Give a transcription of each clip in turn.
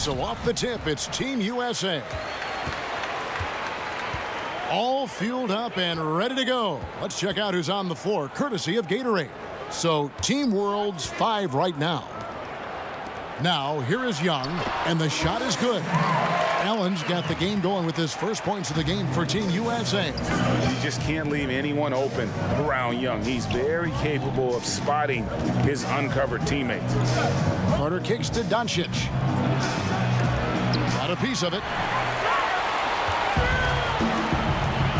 So off the tip, it's Team USA. All fueled up and ready to go. Let's check out who's on the floor, courtesy of Gatorade. So Team World's 5 right now. Now, here is Young, and the shot is good. Allen's got the game going with his first points of the game for Team USA. You just can't leave anyone open around Young. He's very capable of spotting his uncovered teammates. Carter kicks to Doncic. Got a piece of it.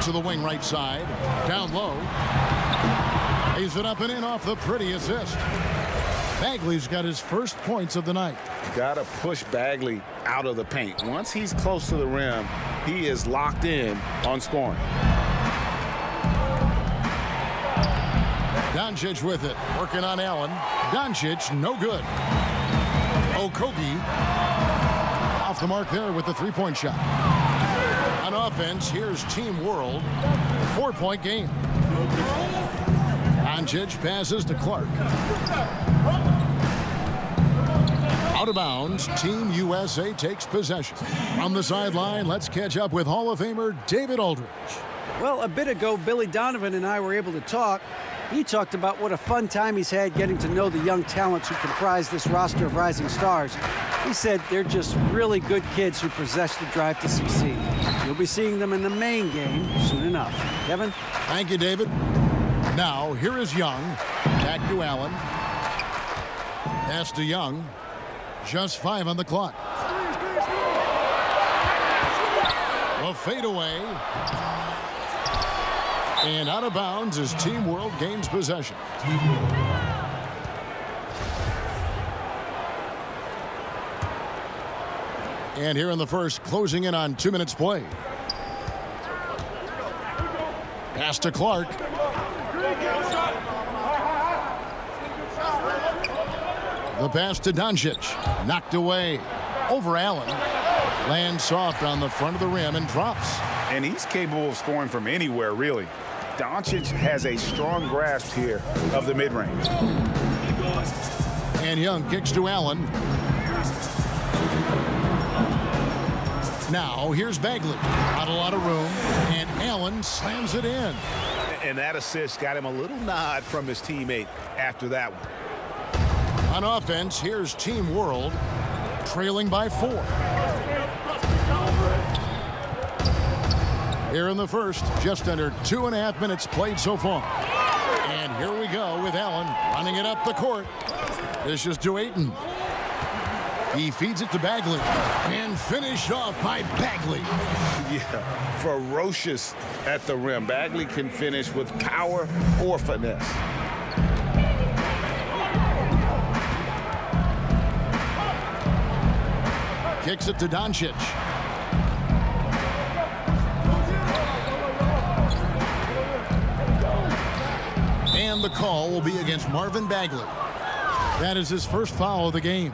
To the wing right side. Down low. Lays it up and in off the pretty assist. Bagley's got his first points of the night. Got to push Bagley out of the paint. Once he's close to the rim, he is locked in on scoring. Doncic with it, working on Allen. Doncic, no good. Okogie off the mark there with the three-point shot. On offense, here's Team World. 4-point game. Doncic passes to Clark. Out of bounds, Team USA takes possession. On the sideline, let's catch up with Hall of Famer David Aldridge. Well, a bit ago, Billy Donovan and I were able to talk. He talked about what a fun time he's had getting to know the young talents who comprise this roster of rising stars. He said they're just really good kids who possess the drive to succeed. You'll be seeing them in the main game soon enough. Kevin? Thank you, David. Now, here is Young. Back to Allen. Pass to Young. Just 5 on the clock. A fadeaway. And out of bounds as Team World gains possession. And here in the first, closing in on 2 minutes play. Pass to Clark. The pass to Doncic. Knocked away. Over Allen. Lands soft on the front of the rim and drops. And he's capable of scoring from anywhere, really. Doncic has a strong grasp here of the mid-range. And Young kicks to Allen. Now, here's Bagley. Not a lot of room. And Allen slams it in. And that assist got him a little nod from his teammate after that one. On offense, here's Team World, trailing by 4. Here in the first, just under 2.5 minutes played so far. And here we go with Allen running it up the court. This is to Ayton. He feeds it to Bagley. And finished off by Bagley. Yeah, ferocious at the rim. Bagley can finish with power or finesse. Kicks it to Doncic. And the call will be against Marvin Bagley. That is his first foul of the game.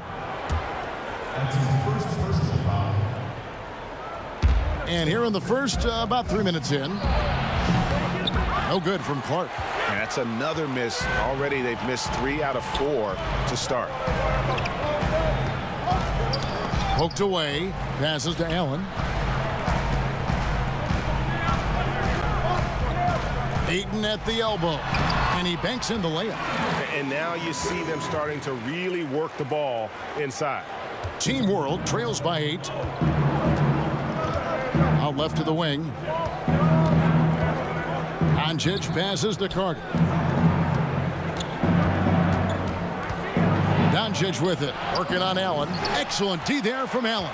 And here in the first, about 3 minutes in. No good from Clark. And that's another miss. Already they've missed 3 out of 4 to start. Poked away. Passes to Allen. Ayton at the elbow. And he banks in the layup. And now you see them starting to really work the ball inside. Team World trails by 8. Out left to the wing. Doncic passes to Carter. Doncic with it, working on Allen. Excellent D there from Allen.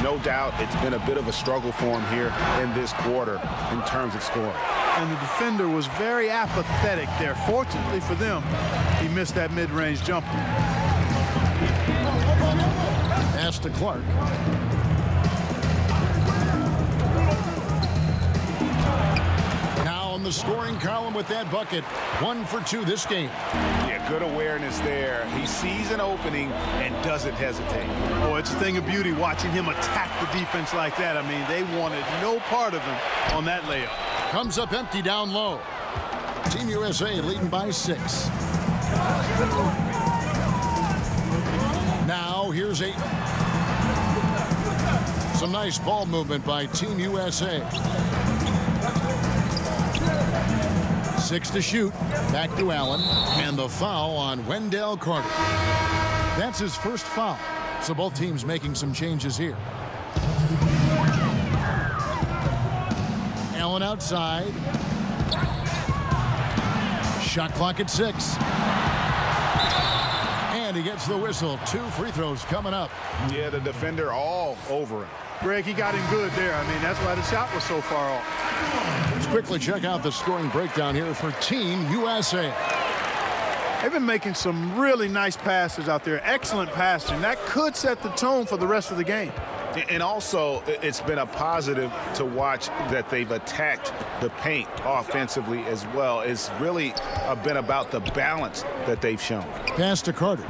No doubt it's been a bit of a struggle for him here in this quarter in terms of scoring. And the defender was very apathetic there. Fortunately for them, he missed that mid-range jumper. Pass to Clark. Now in the scoring column with that bucket. 1 for 2 this game. Yeah, good awareness there. He sees an opening and doesn't hesitate. Oh, it's a thing of beauty watching him attack the defense like that. I mean, they wanted no part of him on that layup. Comes up empty down low. Team USA leading by 6. Now here's Ayton. Some nice ball movement by Team USA. 6 to shoot. Back to Allen. And the foul on Wendell Carter. That's his first foul. So both teams making some changes here. Allen outside. Shot clock at 6. And he gets the whistle. 2 free throws coming up. Yeah, the defender all over him. Greg, he got him good there. I mean, that's why the shot was so far off. Let's quickly check out the scoring breakdown here for Team USA. They've been making some really nice passes out there. Excellent passing. That could set the tone for the rest of the game. And also, it's been a positive to watch that they've attacked the paint offensively as well. It's really been about the balance that they've shown. Pass to Carter.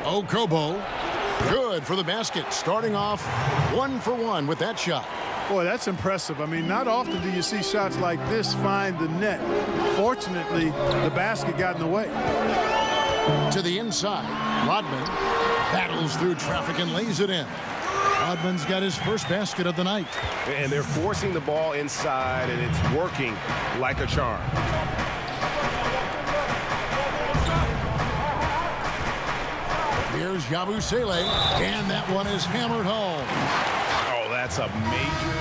Okobo. Good for the basket. Starting off 1 for 1 with that shot. Boy, that's impressive. I mean, not often do you see shots like this find the net. Fortunately, the basket got in the way. To the inside. Rodman battles through traffic and lays it in. Rodman's got his first basket of the night. And they're forcing the ball inside, and it's working like a charm. Here's Yabusele, and that one is hammered home. Oh, that's a major.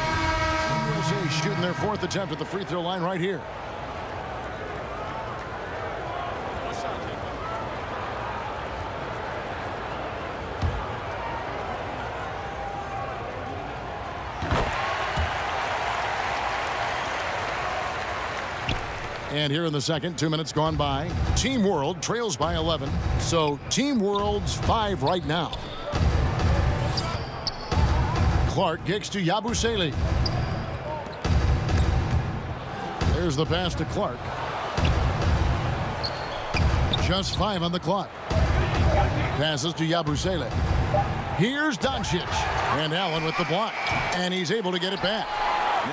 USA shooting their 4th attempt at the free throw line right here. And here in the second, 2 minutes gone by. Team World trails by 11. So Team World's 5 right now. Clark kicks to Yabusele. There's the pass to Clark. Just 5 on the clock. Passes to Yabusele. Here's Doncic. And Allen with the block. And he's able to get it back.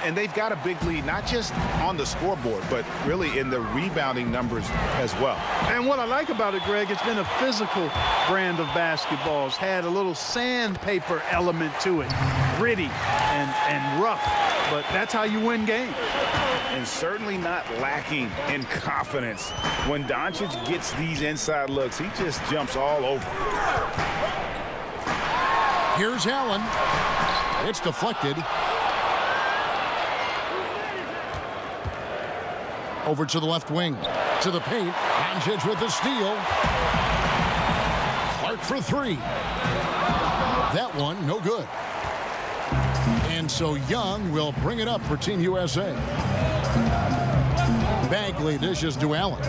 And they've got a big lead, not just on the scoreboard, but really in the rebounding numbers as well. And what I like about it, Greg, it's been a physical brand of basketball. It's had a little sandpaper element to it. Gritty and rough, but that's how you win games. And certainly not lacking in confidence. When Doncic gets these inside looks, he just jumps all over. Here's Allen. It's deflected. Over to the left wing. To the paint. Doncic with the steal. Clark for 3. That one, no good. And so Young will bring it up for Team USA. Bagley dishes to Allen.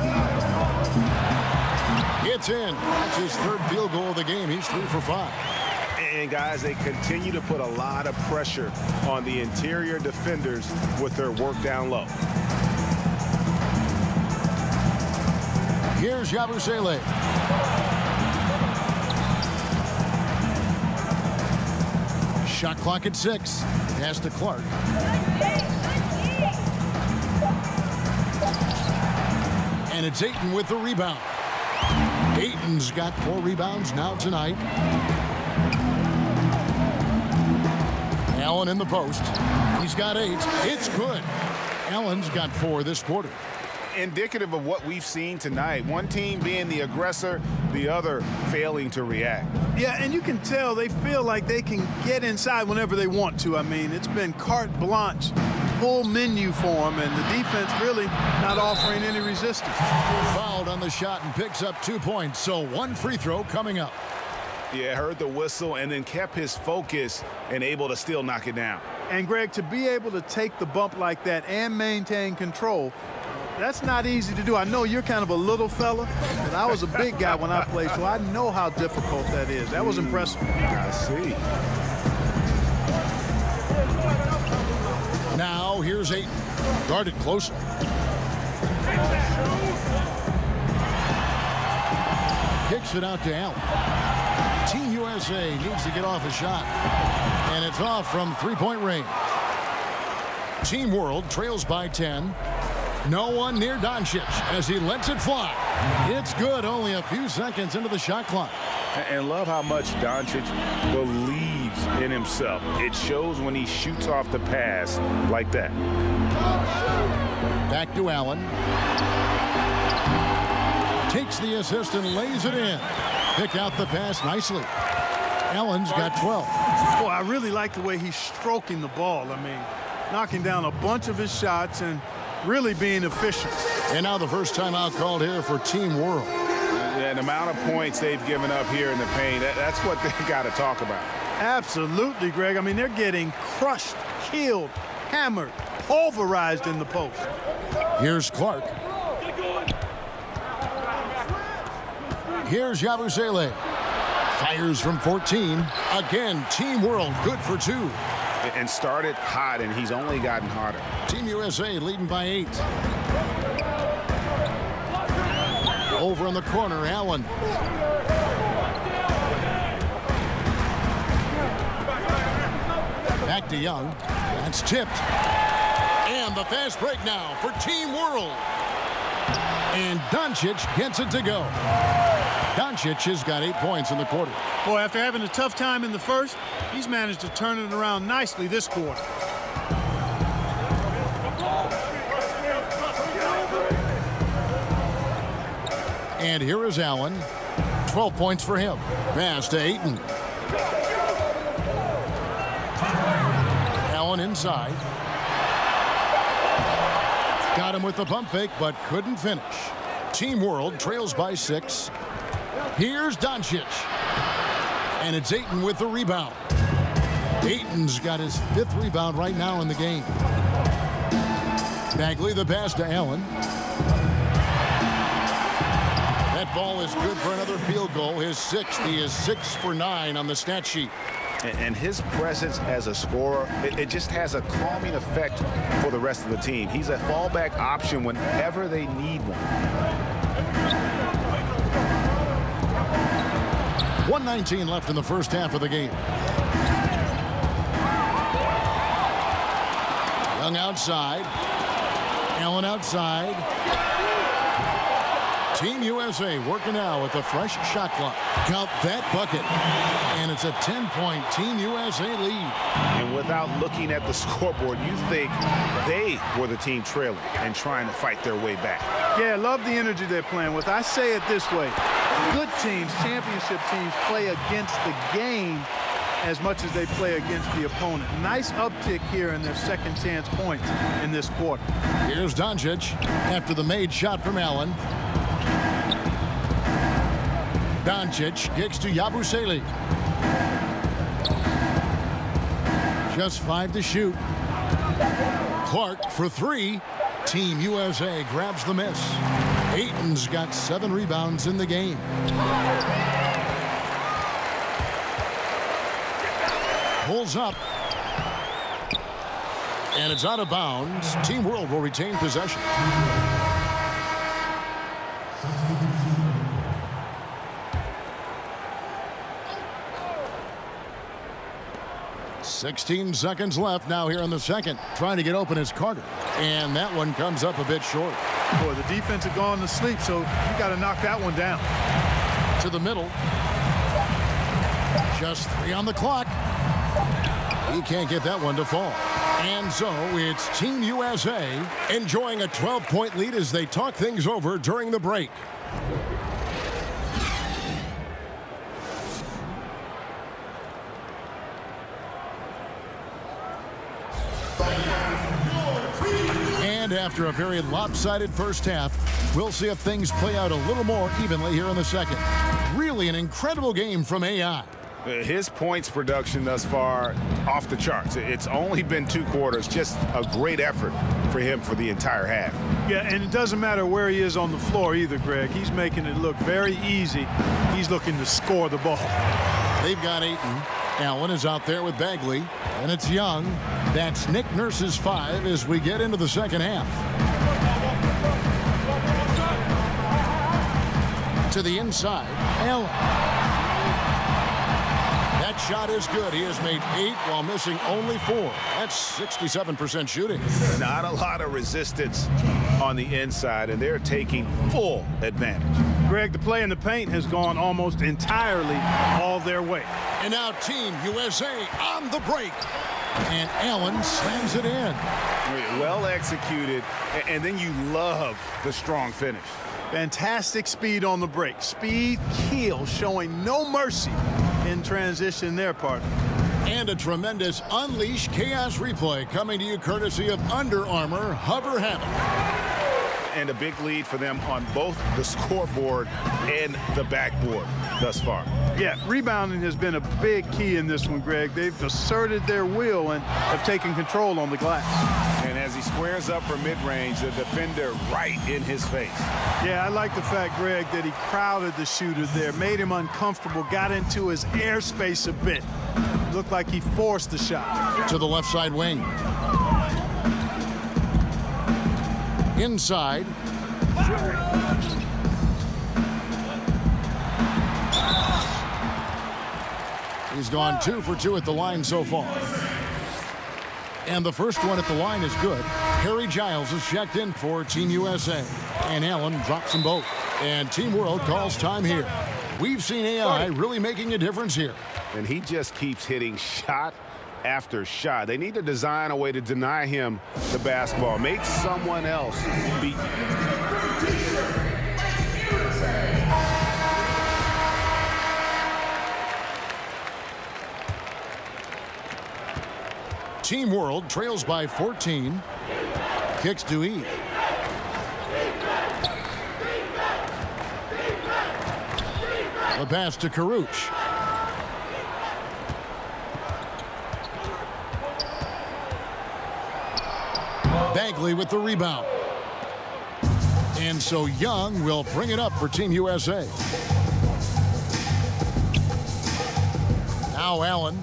It's in. That's his 3rd field goal of the game. He's 3 for 5. And, guys, they continue to put a lot of pressure on the interior defenders with their work down low. Here's Yabusele. Shot clock at 6. Pass to Clark. And it's Ayton with the rebound. Ayton's got 4 rebounds now tonight. Allen in the post. He's got 8. It's good. Allen's got 4 this quarter. Indicative of what we've seen tonight. One team being the aggressor, the other failing to react. Yeah, and you can tell they feel like they can get inside whenever they want to. I mean, it's been carte blanche, full menu for them, and the defense really not offering any resistance. Fouled on the shot and picks up 2 points, so 1 free throw coming up. Yeah, heard the whistle and then kept his focus and able to still knock it down. And, Greg, to be able to take the bump like that and maintain control, that's not easy to do. I know you're kind of a little fella, but I was a big guy when I played, so I know how difficult that is. That was impressive. I see. Now here's Ayton. Guarded closer. Kicks it out to Allen. Team USA needs to get off a shot. And it's off from 3-point range. Team World trails by 10. No one near Doncic as he lets it fly. It's good. Only a few seconds into the shot clock. And love how much Doncic believes in himself. It shows when he shoots off the pass like that. Back to Allen. Takes the assist and lays it in. Pick out the pass nicely. Allen's got 12. Boy, I really like the way he's stroking the ball. I mean, knocking down a bunch of his shots and really being efficient. And now the first timeout called here for Team World. Yeah, the amount of points they've given up here in the paint, that's what they got to talk about. Absolutely, Greg. I mean, they're getting crushed, killed, hammered, pulverized in the post. Here's Clark. Here's Yabusele. Fires from 14. Again, Team World good for 2. And started hot, and he's only gotten hotter. Team USA leading by 8. Over in the corner, Allen. Back to Young. That's tipped. And the fast break now for Team World. And Doncic gets it to go. Doncic has got 8 points in the quarter. Boy, after having a tough time in the first, he's managed to turn it around nicely this quarter. And here is Allen. 12 points for him. Pass to Ayton. Allen inside. Got him with the pump fake, but couldn't finish. Team World trails by 6. Here's Doncic. And it's Ayton with the rebound. Ayton's got his 5th rebound right now in the game. Bagley the pass to Allen. That ball is good for another field goal. His 6th. He is 6 for 9 on the stat sheet. And his presence as a scorer, it just has a calming effect for the rest of the team. He's a fallback option whenever they need one. 1:19 left in the first half of the game. Young outside. Allen outside. Team USA working now with a fresh shot clock. Count that bucket. And it's a 10-point Team USA lead. And without looking at the scoreboard, you think they were the team trailing and trying to fight their way back. Yeah, love the energy they're playing with. I say it this way. Good teams, championship teams, play against the game as much as they play against the opponent. Nice uptick here in their second chance points in this quarter. Here's Doncic after the made shot from Allen. Doncic kicks to Yabusele. Just 5 to shoot. Clark for 3. Team USA grabs the miss. Ayton's got 7 rebounds in the game. Pulls up. And it's out of bounds. Team World will retain possession. .16 seconds left now here in the second. Trying to get open is Carter. And that one comes up a bit short. Boy, the defense had gone to sleep, so you got to knock that one down. To the middle. Just 3 on the clock. He can't get that one to fall. And so it's Team USA enjoying a 12-point lead as they talk things over during the break. And after a very lopsided first half, we'll see if things play out a little more evenly here in the second. Really an incredible game from AI. His points production thus far off the charts. It's only been 2 quarters. Just a great effort for him for the entire half. Yeah, and it doesn't matter where he is on the floor either, Greg. He's making it look very easy. He's looking to score the ball. They've got Ayton. Allen is out there with Bagley. And it's Young. That's Nick Nurse's 5 as we get into the second half. To the inside. Allen. That shot is good. He has made 8 while missing only 4. That's 67% shooting. Not a lot of resistance on the inside, and they're taking full advantage. Greg, the play in the paint has gone almost entirely all their way. And now Team USA on the break. And Allen slams it in. Well executed, and then you love the strong finish. Fantastic speed on the break. Speed kill, showing no mercy in transition there, partner. And a tremendous Unleash Chaos replay coming to you courtesy of Under Armour Hover Hammock. And a big lead for them on both the scoreboard and the backboard thus far. Yeah, rebounding has been a big key in this one, Greg. They've asserted their will and have taken control on the glass. And as he squares up for mid-range, the defender right in his face. Yeah, I like the fact, Greg, that he crowded the shooter there, made him uncomfortable, got into his airspace a bit. Looked like he forced the shot. To the left side wing. Inside. He's gone 2 for 2 at the line so far. And the first one at the line is good. Harry Giles is checked in for Team USA. And Allen drops them both. And Team World calls time here. We've seen AI really making a difference here. And he just keeps hitting shot after shot. They need to design a way to deny him the basketball. Make someone else beat. Team World trails by 14. Kicks to E. The pass to Karuch. Bagley with the rebound. And so Young will bring it up for Team USA. Now Allen.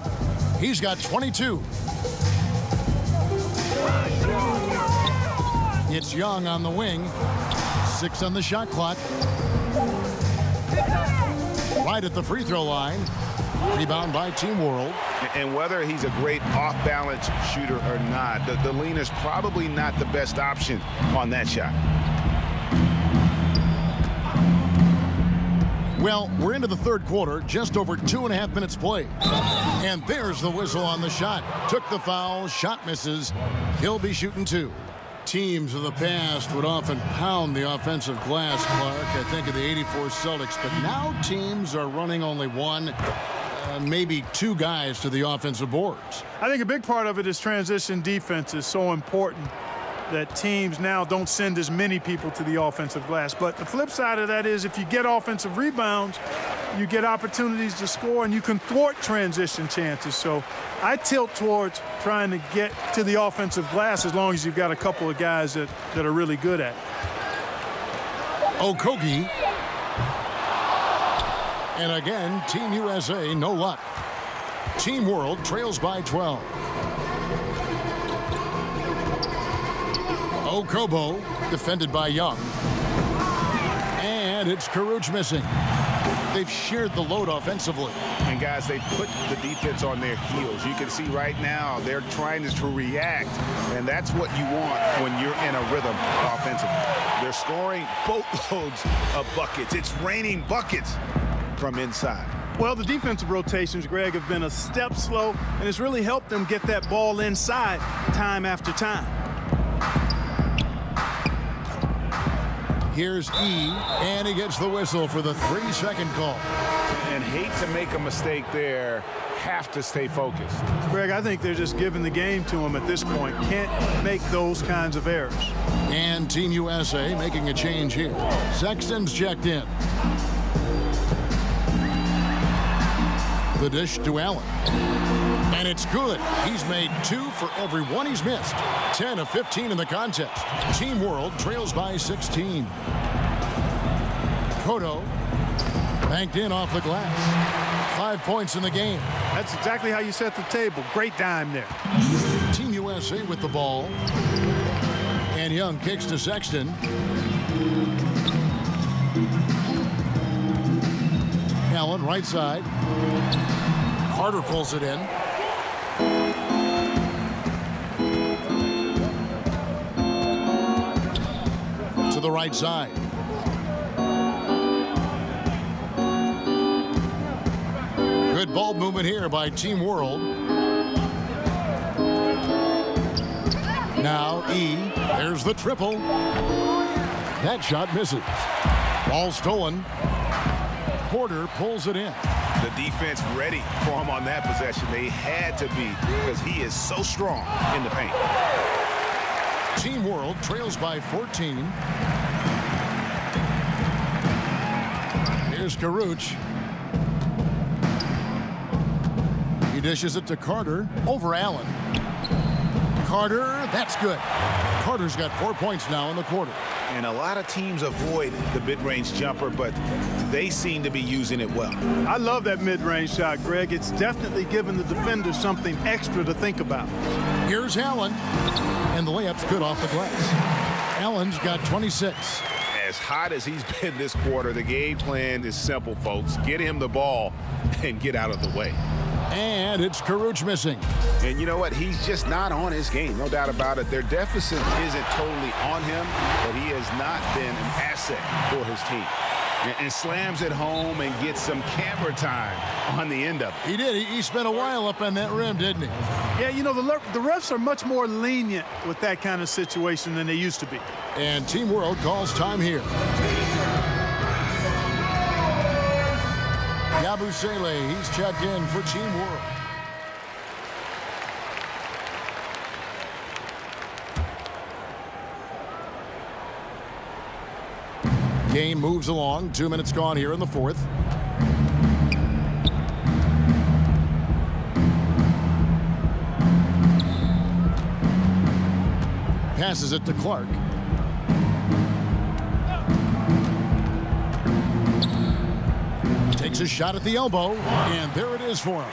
He's got 22. It's Young on the wing. 6 on the shot clock. Right at the free throw line. Rebound by Team World. And whether he's a great off-balance shooter or not, the lean is probably not the best option on that shot. Well, we're into the third quarter, just over 2.5 minutes played. And there's the whistle on the shot. Took the foul, shot misses. He'll be shooting 2. Teams of the past would often pound the offensive glass, Clark. I think of the '84 Celtics, but now teams are running only 1, maybe 2 guys to the offensive boards. I think a big part of it is transition defense is so important that teams now don't send as many people to the offensive glass. But the flip side of that is if you get offensive rebounds, you get opportunities to score and you can thwart transition chances. So I tilt towards trying to get to the offensive glass as long as you've got a couple of guys that are really good at it. Okogie. And again, Team USA, no luck. Team World trails by 12. Okobo, defended by Young. And it's Karuch missing. They've shared the load offensively. And guys, they put the defense on their heels. You can see right now they're trying to react, and that's what you want when you're in a rhythm offensively. They're scoring boatloads of buckets. It's raining buckets from inside. Well, the defensive rotations, Greg, have been a step slow, and it's really helped them get that ball inside time after time. Here's E, and he gets the whistle for the 3-second call. And hate to make a mistake there, have to stay focused. Greg, I think they're just giving the game to him at this point. Can't make those kinds of errors. And Team USA making a change here. Sexton's checked in. The dish to Allen. And it's good. He's made 2 for every 1 he's missed. 10 of 15 in the contest. Team World trails by 16. Cotto banked in off the glass. 5 points in the game. That's exactly how you set the table. Great dime there. Team USA with the ball. And Young kicks to Sexton. Allen right side. Carter pulls it in. To the right side. Good ball movement here by Team World. Now E. There's the triple. That shot misses. Ball stolen. Porter pulls it in. The defense ready for him on that possession. They had to be because he is so strong in the paint. Team World trails by 14. Here's Karuch. He dishes it to Carter over Allen. Carter, that's good. Carter's got 4 points now in the quarter. And a lot of teams avoid the mid-range jumper, but they seem to be using it well. I love that mid-range shot, Greg. It's definitely given the defender something extra to think about. Here's Allen, and the layup's good off the glass. Allen's got 26. As hot as he's been this quarter, the game plan is simple, folks. Get him the ball and get out of the way. And it's Karuch missing. And you know what? He's just not on his game, no doubt about it. Their deficit isn't totally on him, but he has not been an asset for his team. And slams it home and gets some camera time on the end of it. He did. He spent a while up on that rim, didn't he? Yeah, you know, the refs are much more lenient with that kind of situation than they used to be. And Team World calls time here. Yabusele, he's checked in for Team World. Game moves along. 2 minutes gone here in the fourth. Passes it to Clark. Takes a shot at the elbow, and there it is for him.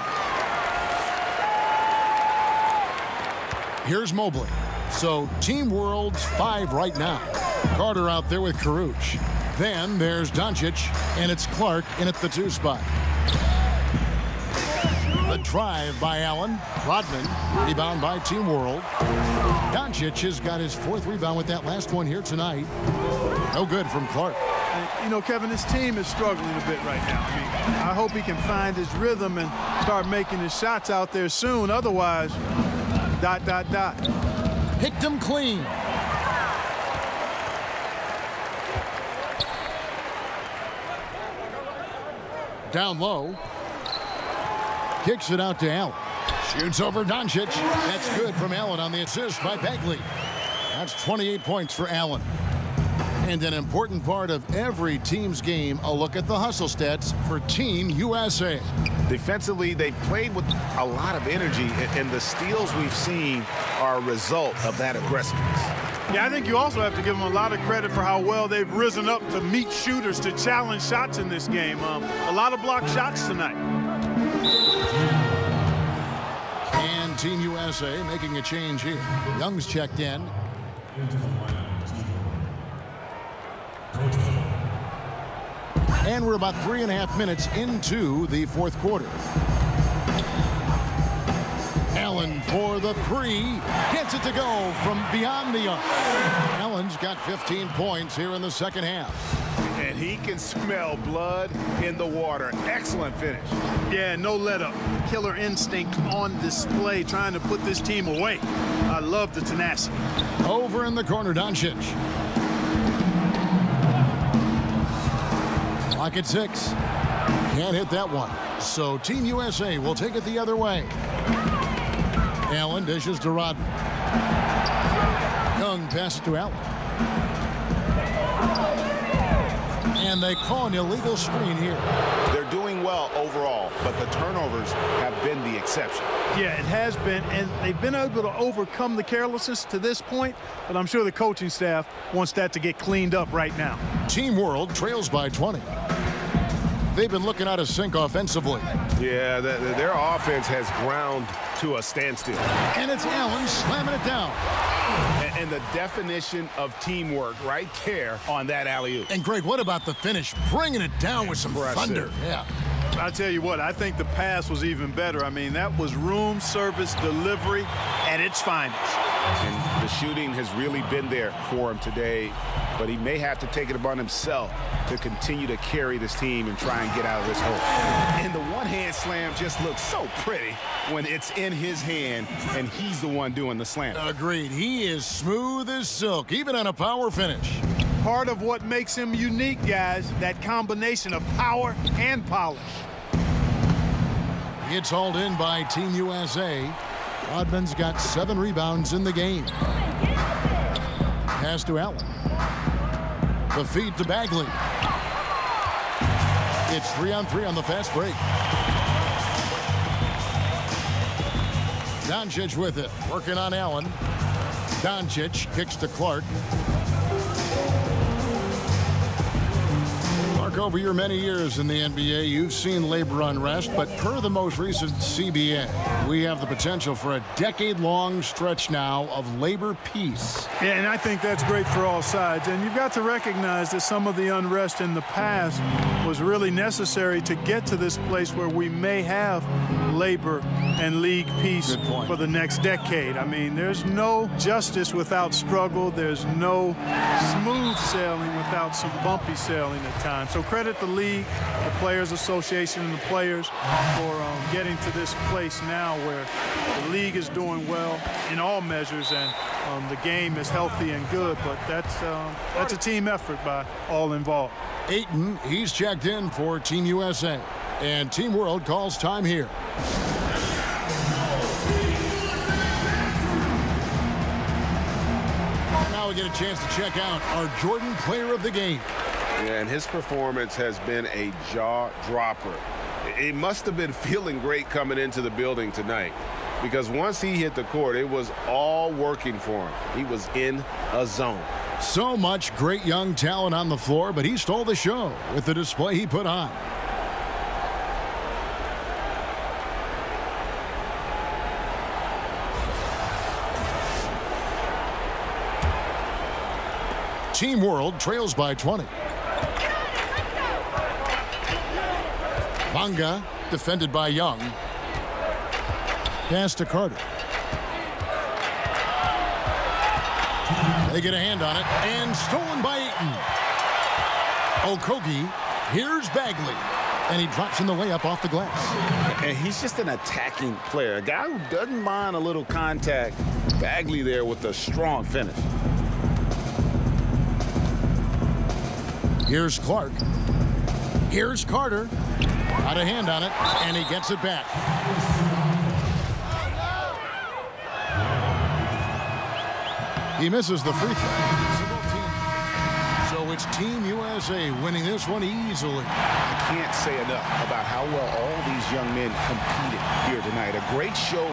Here's Mobley. So Team World's 5 right now. Carter out there with Karuch. Then there's Doncic, and it's Clark in at the 2 spot. The drive by Allen. Rodman, rebound by Team World. Doncic has got his 4th rebound with that last one here tonight. No good from Clark. You know, Kevin, this team is struggling a bit right now. I hope he can find his rhythm and start making his shots out there soon. Otherwise, ... Picked him clean. Down low. Kicks it out to Allen. Shoots over Doncic. That's good from Allen on the assist by Bagley. That's 28 points for Allen. And an important part of every team's game, a look at the hustle stats for Team USA. Defensively, they played with a lot of energy, and the steals we've seen are a result of that aggressiveness. Yeah, I think you also have to give them a lot of credit for how well they've risen up to meet shooters, to challenge shots in this game. A lot of blocked shots tonight. And Team USA making a change here. Young's checked in. And we're about 3.5 minutes into the fourth quarter. Allen for the 3. Gets it to go from beyond the arc. Allen's got 15 points here in the second half. And he can smell blood in the water. Excellent finish. Yeah, no let up. Killer instinct on display, trying to put this team away. I love the tenacity. Over in the corner, Doncic. Clock at 6. Can't hit that one. So Team USA will take it the other way. Allen dishes to Rodman. Young passes to Allen. And they call an illegal screen here. They're doing well overall, but the turnovers have been the exception. Yeah, it has been, and they've been able to overcome the carelessness to this point, but I'm sure the coaching staff wants that to get cleaned up right now. Team World trails by 20. They've been looking out of sync offensively. Yeah, their offense has ground to a standstill. And it's Allen slamming it down. And the definition of teamwork right there on that alley-oop. And Greg, what about the finish? Bringing it down with some thunder. Yeah. I tell you what, I think the pass was even better. I mean, that was room service delivery at its finest. And the shooting has really been there for him today, but he may have to take it upon himself to continue to carry this team and try and get out of this hole. And the one-hand slam just looks so pretty when it's in his hand and he's the one doing the slam. Agreed. He is smooth as silk, even on a power finish. Part of what makes him unique, guys, that combination of power and polish. It's hauled in by Team USA. Rodman's got 7 rebounds in the game. Pass to Allen. The feed to Bagley. It's 3-on-3 on the fast break. Doncic with it, working on Allen. Doncic kicks to Clark. Over your many years in the NBA, you've seen labor unrest, but per the most recent CBA, we have the potential for a decade-long stretch now of labor peace. Yeah, and I think that's great for all sides. And you've got to recognize that some of the unrest in the past was really necessary to get to this place where we may have labor and league peace for the next decade. I mean, there's no justice without struggle. There's no smooth sailing without some bumpy sailing at times. So credit the league, the Players Association, and the players for getting to this place now where the league is doing well in all measures and the game is healthy and good. But that's a team effort by all involved. Ayton, he's checked in for Team USA. And Team World calls time here. Now we get a chance to check out our Jordan Player of the Game. Yeah, and his performance has been a jaw-dropper. He must have been feeling great coming into the building tonight, because once he hit the court, it was all working for him. He was in a zone. So much great young talent on the floor, but he stole the show with the display he put on. Team World trails by 20. Bonga defended by Young. Pass to Carter. They get a hand on it, and stolen by Ayton. Okogie, here's Bagley, and he drops in the layup off the glass. And he's just an attacking player, a guy who doesn't mind a little contact. Bagley there with a strong finish. Here's Clark. Here's Carter. Got a hand on it, and he gets it back. He misses the free throw. So it's Team USA winning this one easily. I can't say enough about how well all these young men competed here tonight. A great show.